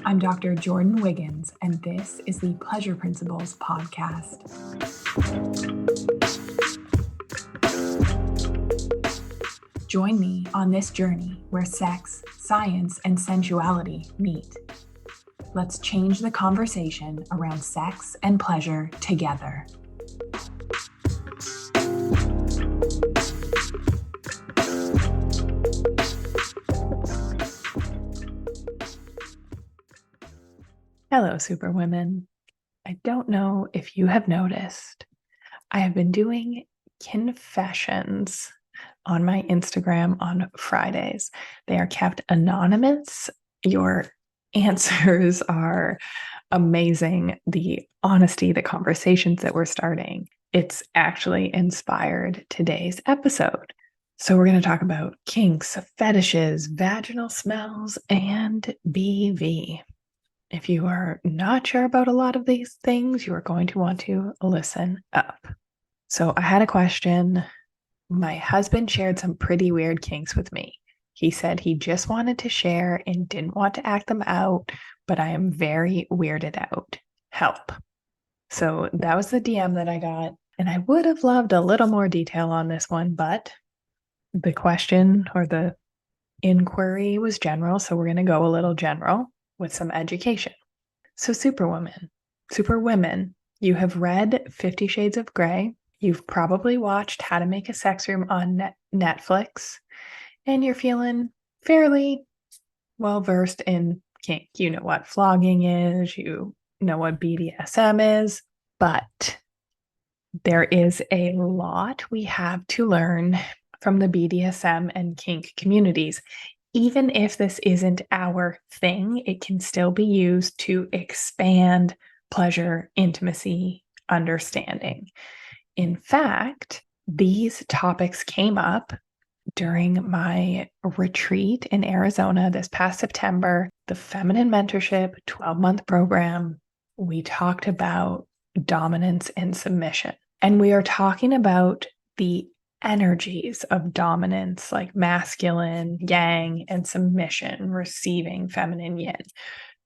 I'm Dr. Jordan Wiggins, and this is the Pleasure Principles podcast. Join me on this journey where sex, science, and sensuality meet. Let's change the conversation around sex and pleasure together. Hello, Superwomen. I don't know if you have noticed, I have been doing confessions on my Instagram on Fridays. They are kept anonymous. Your answers are amazing. The honesty, the conversations that we're starting, it's actually inspired today's episode. So we're going to talk about kinks, fetishes, vaginal smells, and BV. If you are not sure about a lot of these things, you are going to want to listen up. So I had a question. My husband shared some pretty weird kinks with me. He said he just wanted to share and didn't want to act them out, but I am very weirded out. Help. So that was the DM that I got. And I would have loved a little more detail on this one, but the question or the inquiry was general. So we're going to go a little general with some education. So Superwomen, you have read 50 Shades of Grey. You've probably watched How to Make a Sex Room on Netflix, and you're feeling fairly well-versed in kink. You know what flogging is, you know what BDSM is, but there is a lot we have to learn from the BDSM and kink communities. Even if this isn't our thing, it can still be used to expand pleasure, intimacy, understanding. In fact, these topics came up during my retreat in Arizona this past September, the Feminine Mentorship 12-month program. We talked about dominance and submission. And we are talking about the energies of dominance, like masculine, yang, and submission, receiving, feminine, yin,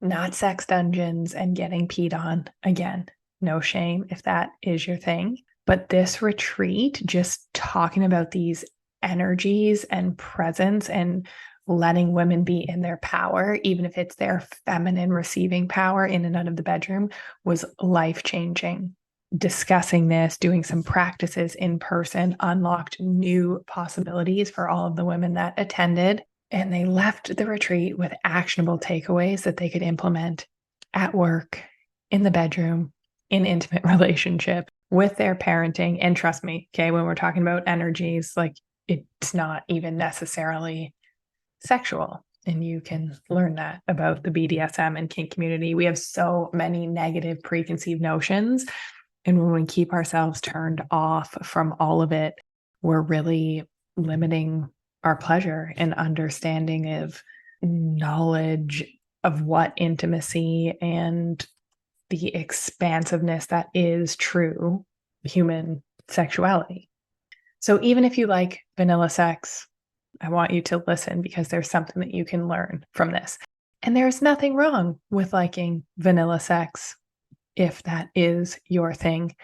not sex dungeons and getting peed on. Again, no shame if that is your thing. But this retreat, just talking about these energies and presence and letting women be in their power, even if it's their feminine receiving power in and out of the bedroom, was life-changing. Discussing this, doing some practices in person, unlocked new possibilities for all of the women that attended. And they left the retreat with actionable takeaways that they could implement at work, in the bedroom, in intimate relationship, with their parenting. And trust me, okay, when we're talking about energies, like it's not even necessarily sexual. And you can learn that about the BDSM and kink community. We have so many negative preconceived notions. And when we keep ourselves turned off from all of it, we're really limiting our pleasure and understanding of knowledge of what intimacy and the expansiveness that is true human sexuality. So even if you like vanilla sex, I want you to listen because there's something that you can learn from this. And there's nothing wrong with liking vanilla sex if that is your thing.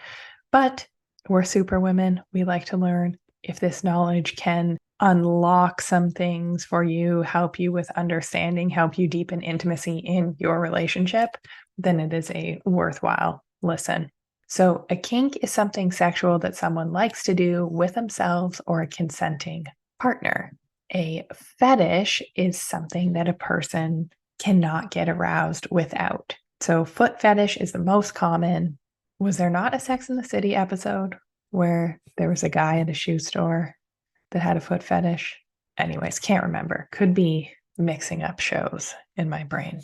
But we're Superwomen. We like to learn. If this knowledge can unlock some things for you, help you with understanding, help you deepen intimacy in your relationship, then it is a worthwhile listen. So a kink is something sexual that someone likes to do with themselves or a consenting partner. A fetish is something that a person cannot get aroused without. So foot fetish is the most common. Was there not a Sex and the City episode where there was a guy at a shoe store that had a foot fetish? Anyways, can't remember. Could be mixing up shows in my brain.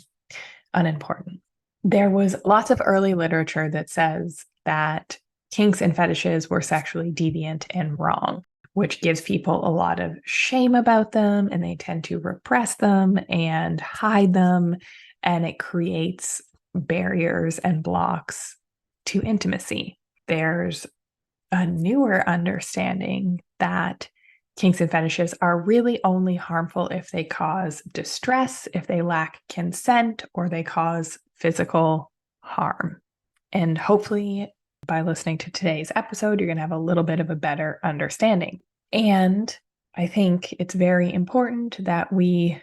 Unimportant. There was lots of early literature that says that kinks and fetishes were sexually deviant and wrong, which gives people a lot of shame about them, and they tend to repress them and hide them, and it creates barriers and blocks to intimacy. There's a newer understanding that kinks and fetishes are really only harmful if they cause distress, if they lack consent, or they cause physical harm. And hopefully, by listening to today's episode, you're going to have a little bit of a better understanding. And I think it's very important that we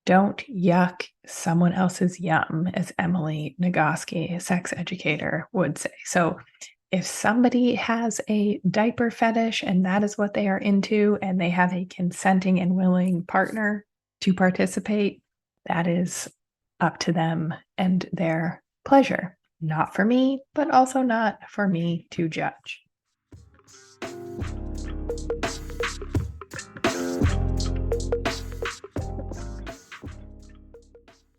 don't yuck someone else's yum, as Emily Nagoski, a sex educator, would say. So if somebody has a diaper fetish and that is what they are into, and they have a consenting and willing partner to participate, that is up to them and their pleasure. Not for me, but also not for me to judge.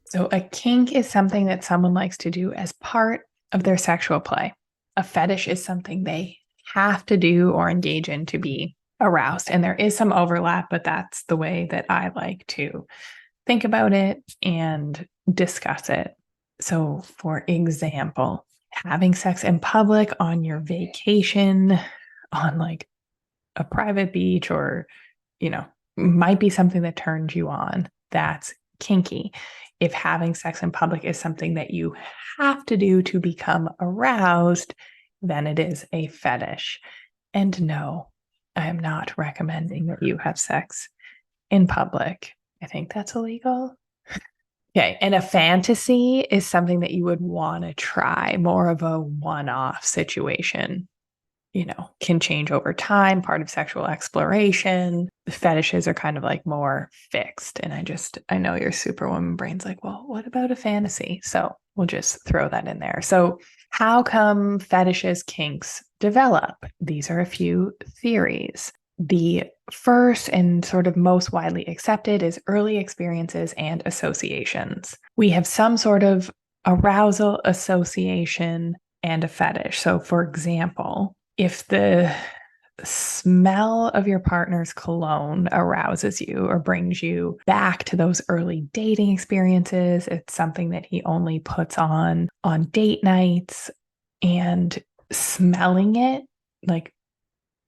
So a kink is something that someone likes to do as part of their sexual play. A fetish is something they have to do or engage in to be aroused. And there is some overlap, but that's the way that I like to think about it and discuss it. So, for example, having sex in public on your vacation, on like a private beach, or, might be something that turns you on. That's kinky. If having sex in public is something that you have to do to become aroused, then it is a fetish. And no, I am not recommending that you have sex in public. I think that's illegal. Okay. And a fantasy is something that you would want to try, more of a one-off situation. Can change over time, part of sexual exploration. The fetishes are kind of like more fixed. And I know your superwoman brain's like, well, what about a fantasy? So we'll just throw that in there. So how come fetishes, kinks develop? These are a few theories. The first and sort of most widely accepted is early experiences and associations. We have some sort of arousal association and a fetish. So, for example, if the smell of your partner's cologne arouses you or brings you back to those early dating experiences, it's something that he only puts on date nights, and smelling it like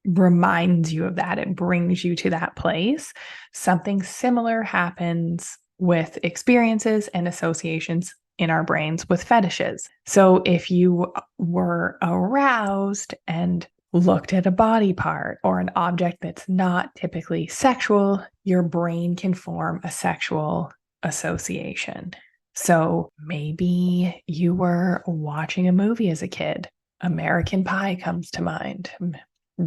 reminds you of that. It brings you to that place. Something similar happens with experiences and associations in our brains with fetishes. So if you were aroused and looked at a body part or an object that's not typically sexual, your brain can form a sexual association. So maybe you were watching a movie as a kid. American Pie comes to mind. I'm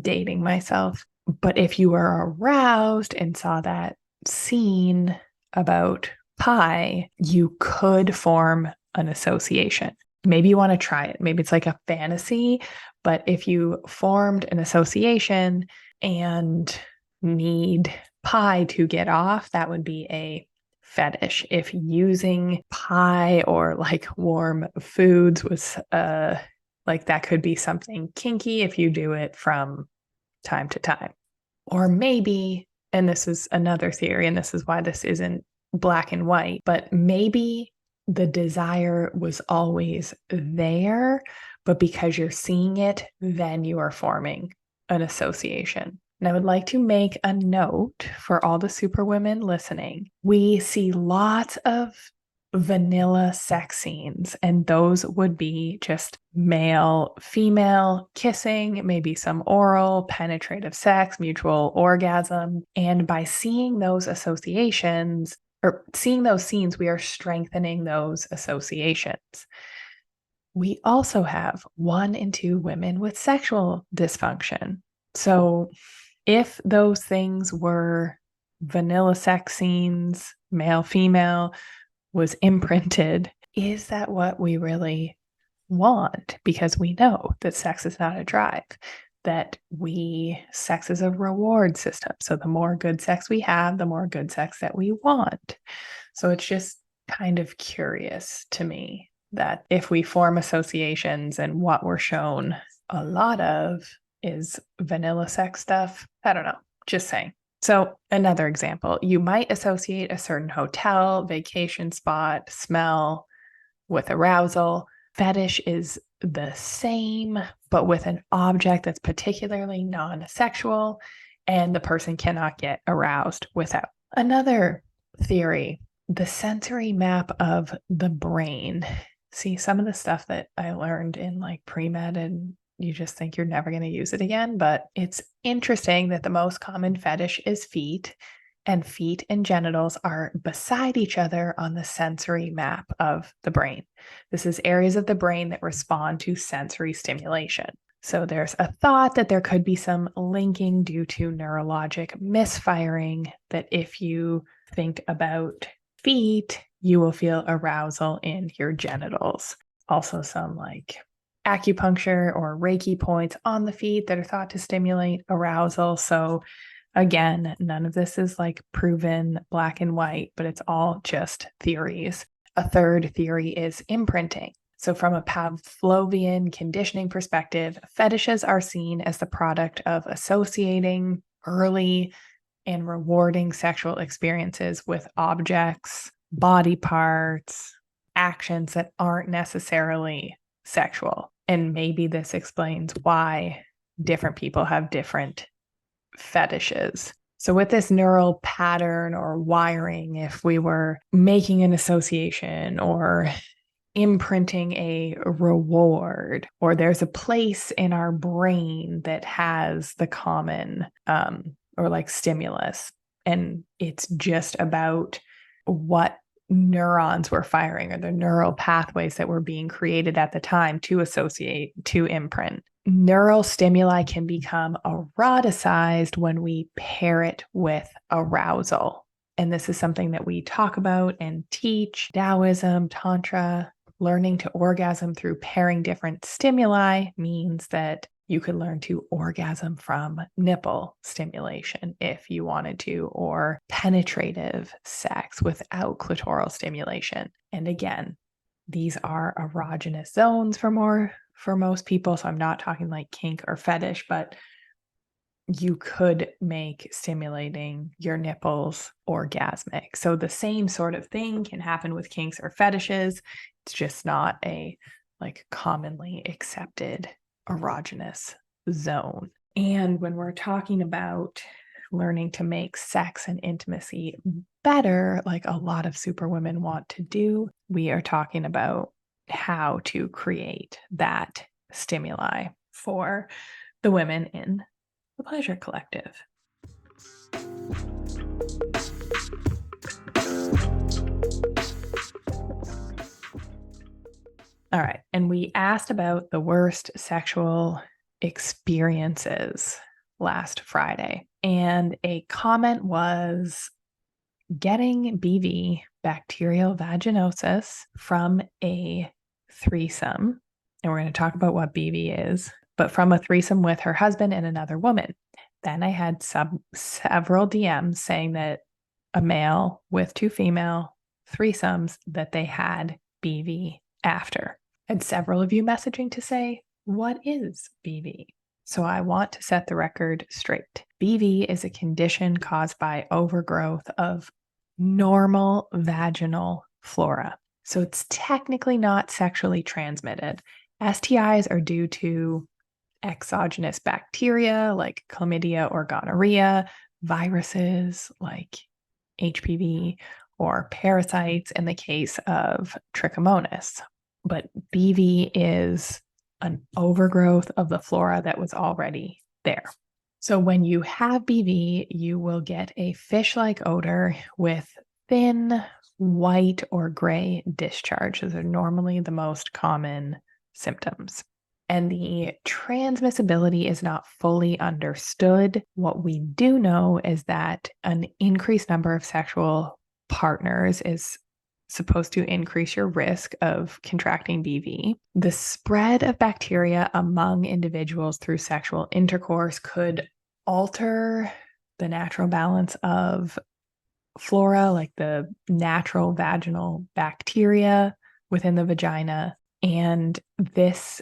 dating myself. But if you were aroused and saw that scene about pie, you could form an association. Maybe you want to try it. Maybe it's like a fantasy, but if you formed an association and need pie to get off, that would be a fetish. If using pie or like warm foods was like that could be something kinky if you do it from time to time. Or maybe, and this is another theory, and this is why this isn't black and white, but maybe the desire was always there, but because you're seeing it, then you are forming an association. And I would like to make a note for all the superwomen listening. We see lots of vanilla sex scenes, and those would be just male, female kissing, maybe some oral, penetrative sex, mutual orgasm. And by seeing those associations or seeing those scenes, we are strengthening those associations. We also have 1 in 2 women with sexual dysfunction. So if those things were vanilla sex scenes, male, female, was imprinted, is that what we really want? Because we know that sex is not a drive, that sex is a reward system. So the more good sex we have, the more good sex that we want. So it's just kind of curious to me that if we form associations and what we're shown a lot of is vanilla sex stuff, I don't know, just saying. So another example, you might associate a certain hotel, vacation spot, smell with arousal. Fetish is the same, but with an object that's particularly non-sexual. and the person cannot get aroused without. Another theory, the sensory map of the brain. See, some of the stuff that I learned in like pre-med, and you just think you're never going to use it again, but it's interesting that the most common fetish is feet, and feet and genitals are beside each other on the sensory map of the brain. This is areas of the brain that respond to sensory stimulation. So there's a thought that there could be some linking due to neurologic misfiring, that if you think about feet, you will feel arousal in your genitals. Also, some like acupuncture or Reiki points on the feet that are thought to stimulate arousal. So again, none of this is like proven black and white, but it's all just theories. A third theory is imprinting. So from a Pavlovian conditioning perspective, fetishes are seen as the product of associating early and rewarding sexual experiences with objects, body parts, actions that aren't necessarily sexual. And maybe this explains why different people have different fetishes. So with this neural pattern or wiring, if we were making an association or imprinting a reward, or there's a place in our brain that has the common or like stimulus, and it's just about what neurons were firing or the neural pathways that were being created at the time to associate, to imprint. Neural stimuli can become eroticized when we pair it with arousal. And this is something that we talk about and teach. Taoism, Tantra, learning to orgasm through pairing different stimuli means that you could learn to orgasm from nipple stimulation if you wanted to, or penetrative sex without clitoral stimulation. And again, these are erogenous zones for most people. So I'm not talking like kink or fetish, but you could make stimulating your nipples orgasmic. So the same sort of thing can happen with kinks or fetishes. It's just not a like commonly accepted erogenous zone. And when we're talking about learning to make sex and intimacy better, like a lot of super women want to do, we are talking about how to create that stimuli for the women in the Pleasure Collective. All right. And we asked about the worst sexual experiences last Friday. And a comment was getting BV, bacterial vaginosis, from a threesome. And we're going to talk about what BV is, but from a threesome with her husband and another woman. Then I had several DMs saying that a male with two female threesomes, that they had BV after. And several of you messaging to say, what is BV? So I want to set the record straight. BV is a condition caused by overgrowth of normal vaginal flora. So it's technically not sexually transmitted. STIs are due to exogenous bacteria like chlamydia or gonorrhea, viruses like HPV, or parasites in the case of trichomonas. But BV is an overgrowth of the flora that was already there. So when you have BV, you will get a fish-like odor with thin white or gray discharge. Those are normally the most common symptoms. And the transmissibility is not fully understood. What we do know is that an increased number of sexual partners is supposed to increase your risk of contracting BV. The spread of bacteria among individuals through sexual intercourse could alter the natural balance of flora, like the natural vaginal bacteria within the vagina. And this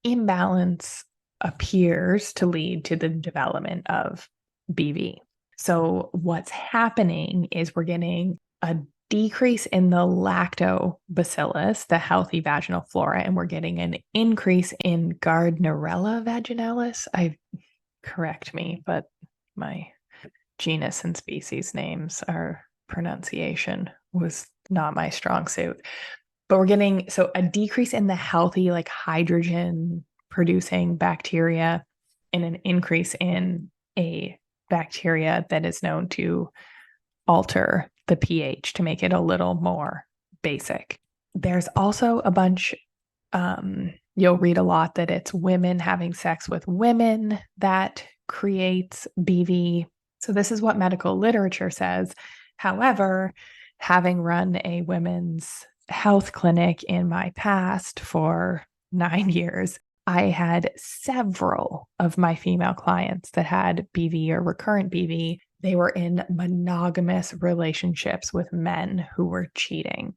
imbalance appears to lead to the development of BV. So what's happening is we're getting a decrease in the lactobacillus, the healthy vaginal flora, and we're getting an increase in Gardnerella vaginalis. Correct me, but my genus and species names, our pronunciation was not my strong suit. But we're getting a decrease in the healthy, like hydrogen producing bacteria and an increase in a bacteria that is known to alter the pH to make it a little more basic. There's also a bunch, you'll read a lot that it's women having sex with women that creates BV. So this is what medical literature says. However, having run a women's health clinic in my past for 9 years, I had several of my female clients that had BV or recurrent BV. They were in monogamous relationships with men who were cheating.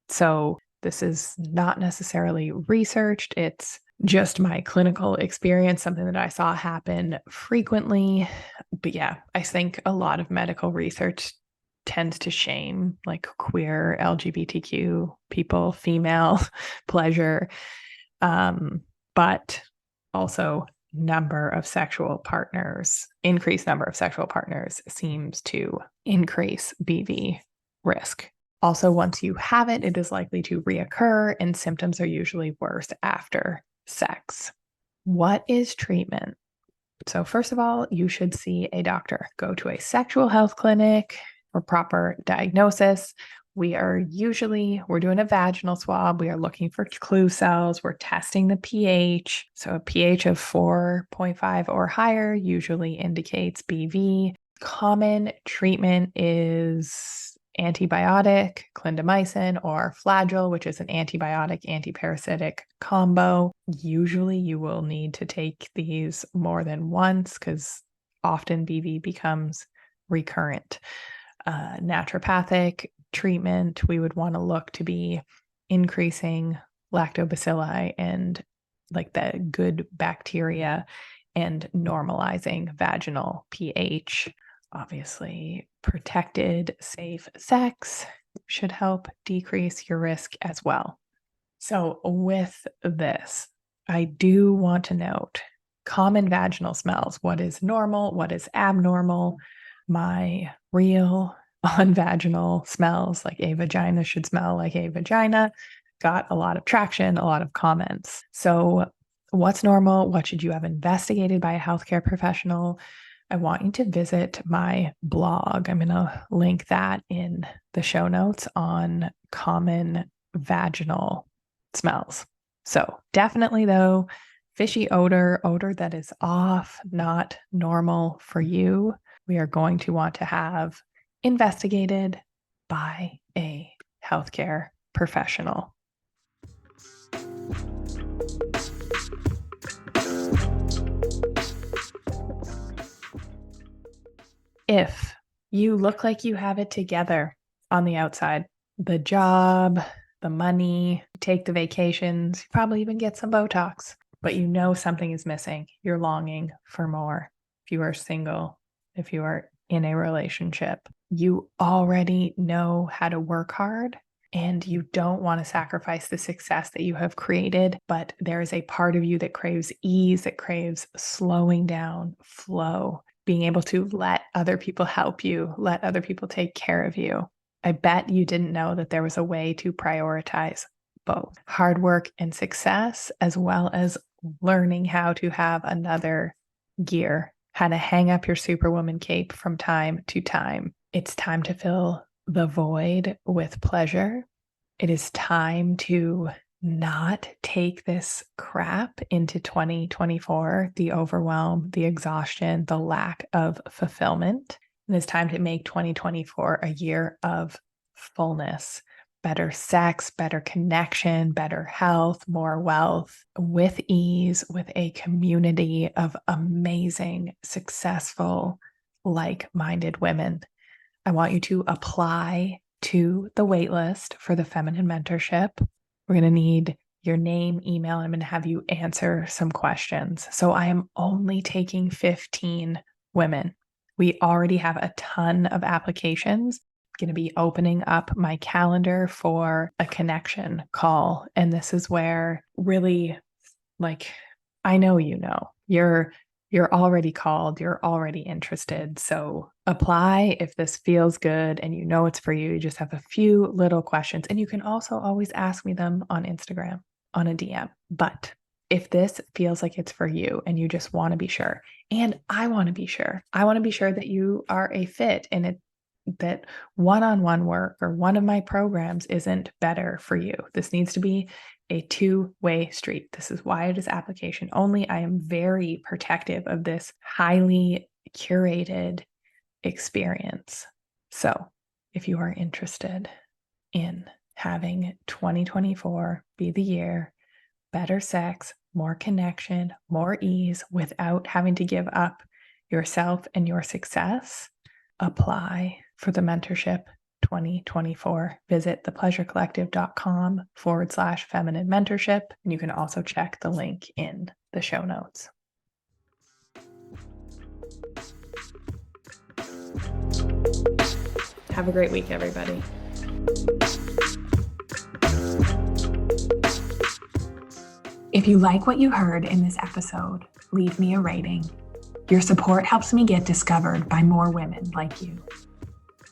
So this is not necessarily researched. It's just my clinical experience, something that I saw happen frequently. But yeah, I think a lot of medical research tends to shame like queer LGBTQ people, female pleasure. But also increased number of sexual partners seems to increase BV risk. Also, once you have it, it is likely to reoccur and symptoms are usually worse after sex. What is treatment? So first of all, you should see a doctor. Go to a sexual health clinic for proper diagnosis. We're doing a vaginal swab. We are looking for clue cells. We're testing the pH. So a pH of 4.5 or higher usually indicates BV. Common treatment is antibiotic, clindamycin, or Flagyl, which is an antibiotic antiparasitic combo. Usually you will need to take these more than once because often BV becomes recurrent. Naturopathic treatment, we would want to look to be increasing lactobacilli and like the good bacteria and normalizing vaginal pH. Obviously, protected, safe sex should help decrease your risk as well. So with this, I do want to note common vaginal smells. What is normal? What is abnormal? My real unvaginal smells, like a vagina should smell like a vagina, got a lot of traction, a lot of comments. So what's normal? What should you have investigated by a healthcare professional? I want you to visit my blog. I'm going to link that in the show notes on common vaginal smells. So definitely though, fishy odor that is off, not normal for you, we are going to want to have investigated by a healthcare professional. If you look like you have it together on the outside, the job, the money, take the vacations, you probably even get some Botox, but you know something is missing. You're longing for more. If you are single, if you are in a relationship, you already know how to work hard and you don't want to sacrifice the success that you have created, but there is a part of you that craves ease, that craves slowing down, flow, being able to let other people help you, let other people take care of you. I bet you didn't know that there was a way to prioritize both hard work and success, as well as learning how to have another gear, how to hang up your Superwoman cape from time to time. It's time to fill the void with pleasure. It is time to not take this crap into 2024, the overwhelm, the exhaustion, the lack of fulfillment. And it's time to make 2024 a year of fullness, better sex, better connection, better health, more wealth, with ease, with a community of amazing, successful, like-minded women. I want you to apply to the waitlist for the Feminine Mentorship. We're going to need your name, email. I'm going to have you answer some questions. So I am only taking 15 women. We already have a ton of applications. I'm going to be opening up my calendar for a connection call. And this is where really, I know you're You're already called, you're already interested. So apply if this feels good and you know it's for you. You just have a few little questions. And you can also always ask me them on Instagram on a DM. But if this feels like it's for you and you just want to be sure, and I want to be sure, I want to be sure that you are a fit and that one-on-one work or one of my programs isn't better for you. This needs to be a two-way street. This is why it is application only. I am very protective of this highly curated experience. So if you are interested in having 2024 be the year, better sex, more connection, more ease without having to give up yourself and your success, apply for the mentorship 2024. Visit thepleasurecollective.com/feminine mentorship. And you can also check the link in the show notes. Have a great week, everybody. If you like what you heard in this episode, leave me a rating. Your support helps me get discovered by more women like you.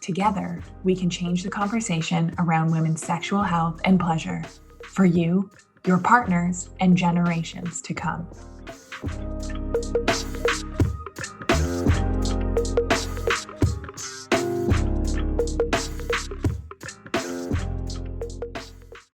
Together, we can change the conversation around women's sexual health and pleasure for you, your partners, and generations to come.